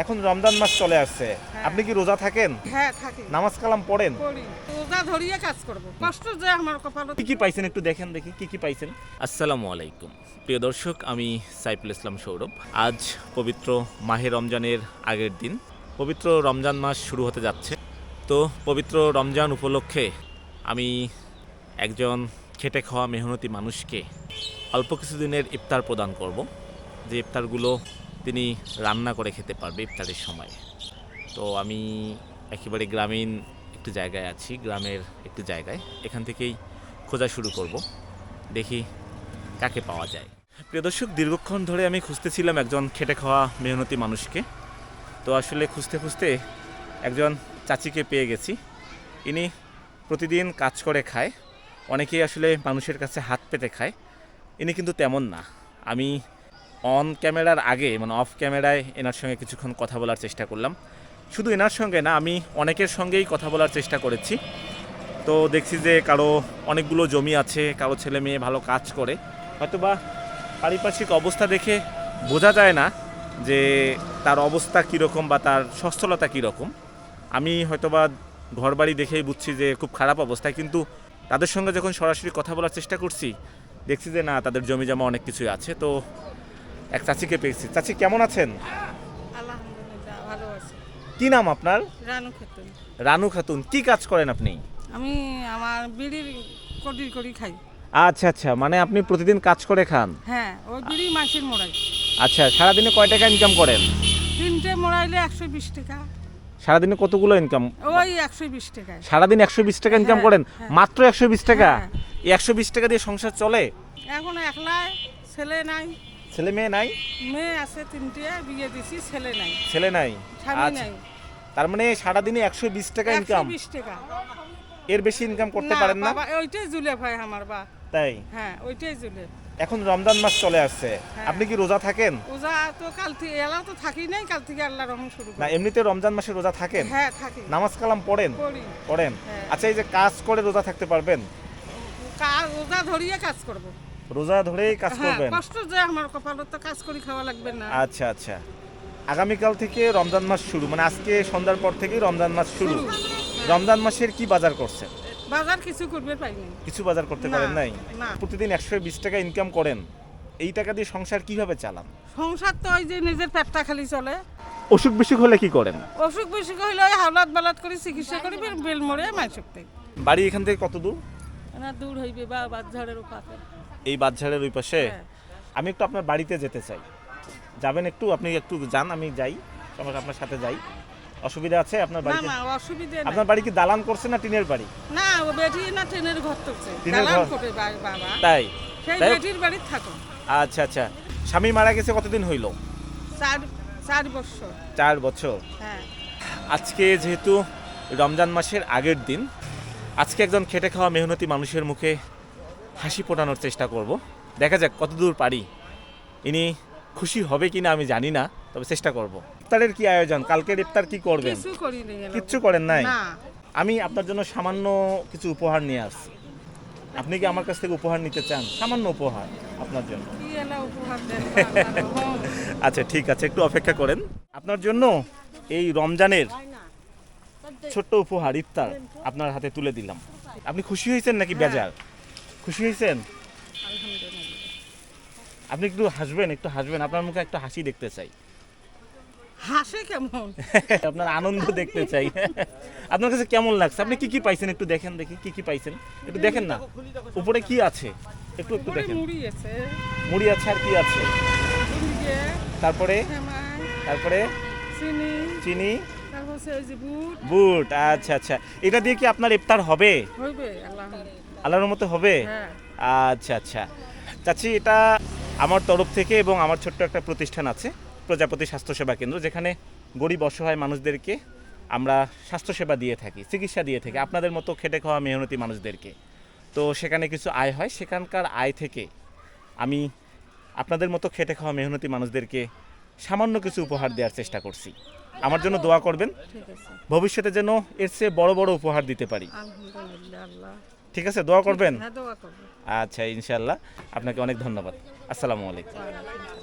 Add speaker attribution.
Speaker 1: এখন রমজান মাস চলে আসছে, আপনি কি রোজা থাকেন?
Speaker 2: হ্যাঁ থাকি,
Speaker 1: নামাজ কালাম পড়েন?
Speaker 2: করি। রোজা ধরিয়ে কাজ করব, কষ্ট যে আমার কপালে।
Speaker 1: কি কি পাইছেন একটু দেখেন দেখি, কি কি পাইছেন?
Speaker 3: আসসালামু আলাইকুম প্রিয় দর্শক, আমি সাইফুল ইসলাম সৌরভ। আজ পবিত্র মাহে রমজানের আগের দিন, পবিত্র রমজান মাস শুরু হতে যাচ্ছে। তো পবিত্র রমজান উপলক্ষে আমি একজন খেটে খাওয়া মেহনতি মানুষকে অল্প কিছুদিনের ইফতার প্রদান করব, যে ইফতারগুলো তিনি রান্না করে খেতে পারবে ইফতারের সময়। তো আমি একেবারে গ্রামীণ একটু জায়গায় আছি, গ্রামের একটু জায়গায়, এখান থেকেই খোঁজা শুরু করব, দেখি কাকে পাওয়া যায়। প্রিয় দর্শক, দীর্ঘক্ষণ ধরে আমি খুঁজতেছিলাম একজন খেটে খাওয়া মেহনতি মানুষকে। তো আসলে খুঁজতে খুঁজতে একজন চাচিকে পেয়ে গেছি। ইনি প্রতিদিন কাজ করে খায়, অনেকেই আসলে মানুষের কাছে হাত পেতে খায়, ইনি কিন্তু তেমন না। আমি অন ক্যামেরার আগে মানে অফ ক্যামেরায় এনার সঙ্গে কিছুক্ষণ কথা বলার চেষ্টা করলাম। শুধু এনার সঙ্গে না, আমি অনেকের সঙ্গেই কথা বলার চেষ্টা করেছি। তো দেখছি যে কারো অনেকগুলো জমি আছে, কারো ছেলে মেয়ে ভালো কাজ করে, হয়তোবা পারিপার্শ্বিক অবস্থা দেখে বোঝা যায় না যে তার অবস্থা কীরকম বা তার সচ্ছলতা কীরকম। আমি হয়তোবা ঘরবাড়ি দেখেই বুঝছি যে খুব খারাপ অবস্থায়, কিন্তু তাদের সঙ্গে যখন সরাসরি কথা বলার চেষ্টা করছি দেখছি যে না, তাদের জমি জমা অনেক কিছুই আছে। তো এক চাচিকে পেয়েছি। চাচি কেমন আছেন?
Speaker 2: আলহামদুলিল্লাহ ভালো আছি।
Speaker 1: কি নাম আপনার?
Speaker 2: রানু খাতুন।
Speaker 1: রানু খাতুন। কি কাজ করেন আপনি?
Speaker 2: আমি আমার বিড়ির করি খাই।
Speaker 1: আচ্ছা আচ্ছা, মানে আপনি প্রতিদিন কাজ করে খান?
Speaker 2: হ্যাঁ, ওই বিড়ি মাসের মোড়াই।
Speaker 1: আচ্ছা, সারাদিনে কয় টাকা ইনকাম করেন?
Speaker 2: 3টে মোড়াইলে 120 টাকা।
Speaker 1: সারাদিনে কতগুলো ইনকাম?
Speaker 2: ওই 120 টাকায়।
Speaker 1: সারাদিন 120 টাকা ইনকাম
Speaker 2: হ্যাঁ,
Speaker 1: করেন?
Speaker 2: হ্যাঁ।
Speaker 1: মাত্র 120 টাকা?
Speaker 2: হ্যাঁ।
Speaker 1: এই 120 টাকা দিয়ে সংসার চলে?
Speaker 2: এখন একলাই, ছেলে নাই।
Speaker 1: ছেলে মেয়ে নাই?
Speaker 2: মেয়ে আছে 3টে, বিয়ে দিছি, ছেলে নাই,
Speaker 1: ছেলে নাই?
Speaker 2: স্বামী
Speaker 1: আচ্ছা,
Speaker 2: নাই।
Speaker 1: তার মানে সারাদিনে 120 টাকা ইনকাম?
Speaker 2: 120 টাকা।
Speaker 1: এর বেশি ইনকাম করতে পারেন না?
Speaker 2: বাবা, ওইটাই জুলে ভাই আমার বা।
Speaker 1: তাই?
Speaker 2: হ্যাঁ, ওইটাই জুলে।
Speaker 1: এখন রমজান মাস চলে আসছে,
Speaker 2: হ্যাঁ।
Speaker 1: আপনি কি রোজা থাকেন?
Speaker 2: রোজা তো কাল থেকে এলাও তো থাকি নাই, কাল থেকে আল্লাহ রহম শুরু
Speaker 1: না,
Speaker 2: করি।
Speaker 1: এমনিতে রমজান মাসে রোজা থাকেন?
Speaker 2: হ্যাঁ থাকি,
Speaker 1: নামাজ কালাম পড়েন?
Speaker 2: করি।
Speaker 1: পড়েন?
Speaker 2: হ্যাঁ।
Speaker 1: আচ্ছা, এই যে কাজ করে রোজা থাকতে পারবেন?
Speaker 2: রোজা ধরিয়ে কাজ করব।
Speaker 1: রোজা ধরেই কাজ
Speaker 2: হ্যাঁ,
Speaker 1: করবেন?
Speaker 2: কষ্ট যে আমার কপালে, তো কাজ করি খাওয়া লাগবে না।
Speaker 1: আচ্ছা আচ্ছা, আগামীকাল থেকে রমজান মাস শুরু, মানে আজকে সন্ধ্যার পর থেকেই রমজান মাস শুরু। রমজান মাসের কি বাজার করছেন?
Speaker 2: বাজার কিছু করবে পাইনি।
Speaker 1: কিছু বাজার করতে
Speaker 2: না,
Speaker 1: পারেন নাই?
Speaker 2: না।
Speaker 1: প্রতিদিন 120 টাকা ইনকাম করেন, এই টাকা দিয়ে সংসার কিভাবে চালান?
Speaker 2: সংসার তো ওই যে নিজের পেটটা খালি চলে।
Speaker 1: অসুখ বিসুখ হলে কি করেন?
Speaker 2: অসুখ বিসুখ হইলে ওই হাওলাত বালাত করে চিকিৎসা করি, বেল মরে মাইসুকতে।
Speaker 1: বাড়ি এখান থেকে কত দূর?
Speaker 2: না দূর হইবে বা বাজারের পাশে।
Speaker 1: এই বাদঝাড়ের ওই পাশে?
Speaker 2: হ্যাঁ।
Speaker 1: আমি একটু আপনার বাড়িতে যেতে চাই, যাবেন একটু? আপনি একটু যান, আমি যাই, আমার আপনার সাথে যাই। অসুবিধা আছে আপনার
Speaker 2: না
Speaker 1: বাড়িতে?
Speaker 2: না, অসুবিধে নাই।
Speaker 1: আপনার বাড়ি কি দালান করছে না টিনের বাড়ি?
Speaker 2: না, ও বেটি না ট্রেনের ঘর করছে,
Speaker 1: টিনের
Speaker 2: দালান
Speaker 1: ঘর?
Speaker 2: করে বাবা।
Speaker 1: তাই?
Speaker 2: সেই
Speaker 1: তাই?
Speaker 2: বেটির বাড়ি থাকো।
Speaker 1: আচ্ছা আচ্ছা, স্বামী মারা গেছে কতদিন হইল?
Speaker 2: 4 বছর।
Speaker 1: 4 বছর।
Speaker 2: হ্যাঁ।
Speaker 1: আজকে যেহেতু রমজান মাসের আগের দিন, আজকে একজন খেটে খাওয়া মেহনতি মানুষের মুখে হাসি ফোটানোর চেষ্টা করব। দেখা যাক কতদূর পারি। ইনি খুশি হবে কিনা আমি জানি না, তবে চেষ্টা করব। ইফতারের কি আয়োজন? কালকের ইফতার কি করবেন?
Speaker 2: কিছু করি নাই।
Speaker 1: কিচ্ছু করেন নাই?
Speaker 2: না।
Speaker 1: আমি আপনার জন্য সামান্য কিছু উপহার নিয়ে আসছি। আপনি কি আমার কাছ থেকে উপহার নিতে চান? সামান্য উপহার আপনার জন্য।
Speaker 2: কি এলা উপহার দেন আল্লাহর রহম।
Speaker 1: আচ্ছা ঠিক আছে, একটু অপেক্ষা করেন। আপনার জন্য এই রমজানের ছোট্ট উপহার ইফতার আপনার হাতে তুলে দিলাম। আপনি খুশি হয়েছেন নাকি বেজার? খুশি হয়েছেন?
Speaker 2: আলহামদুলিল্লাহ।
Speaker 1: আপনি একটু হাসবেন, একটু হাসবেন, আপনার মুখে একটা হাসি দেখতে চাই।
Speaker 2: হাসে কেমন?
Speaker 1: আপনার আনন্দ দেখতে চাই। আপনার কাছে কেমন লাগছে? আপনি কি কি পাইছেন একটু দেখেন দেখি, কি কি পাইছেন একটু দেখেন না। উপরে কি আছে একটু একটু
Speaker 2: পরে
Speaker 1: দেখেন।
Speaker 2: মুড়ি আছে,
Speaker 1: মুড়ি আছে, আর কি আছে?
Speaker 2: মুড়িয়ে,
Speaker 1: তারপরে?
Speaker 2: সেমাই,
Speaker 1: তারপরে
Speaker 2: চিনি,
Speaker 1: চিনি,
Speaker 2: তারপর হচ্ছে ওই যে বুট।
Speaker 1: বুট। আচ্ছা আচ্ছা, এটা দিয়ে কি আপনার ইফতার হবে?
Speaker 2: হইবে আল্লাহ।
Speaker 1: আল্লাহর মতো হবে?
Speaker 2: হ্যাঁ।
Speaker 1: আচ্ছা আচ্ছা চাচি, এটা আমার তরফ থেকে এবং আমার ছোট্ট একটা প্রতিষ্ঠান আছে, প্রজাপতি স্বাস্থ্যসেবা কেন্দ্র, যেখানে গরিব অসহায় মানুষদেরকে আমরা স্বাস্থ্যসেবা দিয়ে থাকি, চিকিৎসা দিয়ে থাকি, আপনাদের মতো খেটে খাওয়া মেহনতি মানুষদেরকে। তো সেখানে কিছু আয় হয়, সেখানকার আয় থেকে আমি আপনাদের মতো খেটে খাওয়া মেহনতি মানুষদেরকে সামান্য কিছু উপহার দেওয়ার চেষ্টা করছি। আমার জন্য দোয়া করবেন,
Speaker 2: ঠিক আছে।
Speaker 1: ভবিষ্যতে যেন এর চেয়ে বড় বড় উপহার দিতে পারি।
Speaker 2: আলহামদুলিল্লাহ আল্লাহ।
Speaker 1: ঠিক আছে, দোয়া করবেন?
Speaker 2: হ্যাঁ, দোয়া করব।
Speaker 1: আচ্ছা ইনশাআল্লাহ, আপনাকে অনেক ধন্যবাদ। আসসালামু আলাইকুম।
Speaker 2: ওয়া আলাইকুম